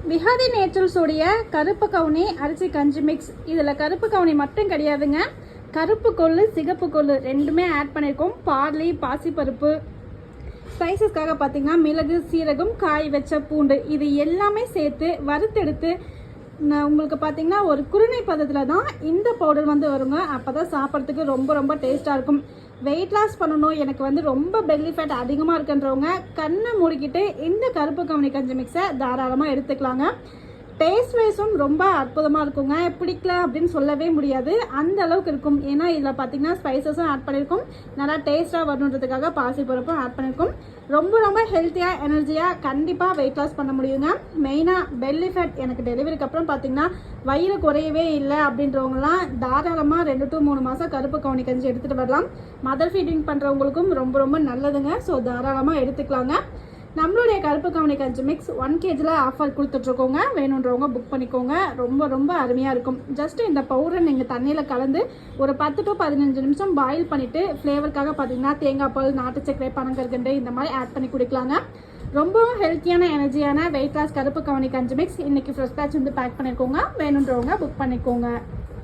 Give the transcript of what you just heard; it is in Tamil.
விஹாரி நேச்சுரல்ஸ் உடைய கருப்பு கவுனி அரிசி கஞ்சி மிக்ஸ். இதில் கருப்பு கவுனி மட்டும் கிடையாதுங்க, கருப்பு கொள்ளு சிகப்பு கொள்ளு ரெண்டுமே ஆட் பண்ணியிருக்கோம். பார்லி, பாசிப்பருப்பு, ஸ்பைசஸ்க்காக பார்த்தீங்கன்னா மிளகு, சீரகம், காய் வச்ச பூண்டு இது எல்லாமே சேர்த்து வறுத்தெடுத்து உங்களுக்கு பார்த்தீங்கன்னா ஒரு குருணை பதத்தில் தான் இந்த பவுடர் வருங்க. அப்போ தான் சாப்பிட்றதுக்கு ரொம்ப டேஸ்ட்டாக இருக்கும். வெயிட் லாஸ் பண்ணணும், எனக்கு ரொம்ப பெல்லி ஃபேட் அதிகமாக இருக்குன்றவங்க கண்ணை மூடிக்கிட்டு இந்த கருப்பு கவுனி கஞ்சி மிக்ஸை தாராளமாக எடுத்துக்கலாங்க. டேஸ்ட் வைஸும் ரொம்ப அற்புதமாக இருக்குங்க. பிடிக்கல அப்படின்னு சொல்லவே முடியாது, அந்த அளவுக்கு இருக்கும். ஏன்னா இதில் பார்த்தீங்கன்னா ஸ்பைசஸும் ஆட் பண்ணியிருக்கோம், நல்லா டேஸ்ட்டாக வரணுன்றதுக்காக பாசிப்பருப்பும் ஆட் பண்ணியிருக்கோம். ரொம்ப ஹெல்த்தியாக எனர்ஜியாக கண்டிப்பாக வெயிட் லாஸ் பண்ண முடியுங்க. மெயினாக பெல்லி ஃபேட் எனக்கு டெலிவரிக்கு அப்புறம் பார்த்தீங்கன்னா வயிறு குறையவே இல்லை அப்படின்றவங்களாம் தாராளமாக 2 to 3 மாதம் கருப்பு கவுனி கஞ்சி எடுத்துகிட்டு வரலாம். மதர் ஃபீடிங் பண்ணுறவங்களுக்கும் ரொம்ப நல்லதுங்க. ஸோ தாராளமாக எடுத்துக்கலாங்க. நம்மளுடைய கருப்பு கவுனி கஞ்சி மிக்ஸ் 1 kg ஆஃபர் கொடுத்துட்ருக்கோங்க. வேணுன்றவங்க புக் பண்ணிக்கோங்க. ரொம்ப அருமையாக இருக்கும். ஜஸ்ட் இந்த பவுடரை நீங்கள் தண்ணியில் கலந்து ஒரு 10 to 15 நிமிஷம் பாயில் பண்ணிவிட்டு ஃப்ளேவருக்காக பார்த்தீங்கன்னா தேங்காய் பால், நாட்டு சர்க்கரை, பனங்கற்கண்டு இந்த மாதிரி ஆட் பண்ணி குடிக்கலாங்க. ரொம்பவும் ஹெல்த்தியான எனர்ஜியான வெயிட் லாஸ் கருப்பு கவுனி கஞ்சி மிக்ஸ் இன்றைக்கி ஃப்ரெஷ் பேட்ச் பேக் பண்ணியிருக்கோங்க. வேணுன்றவங்க புக் பண்ணிக்கோங்க.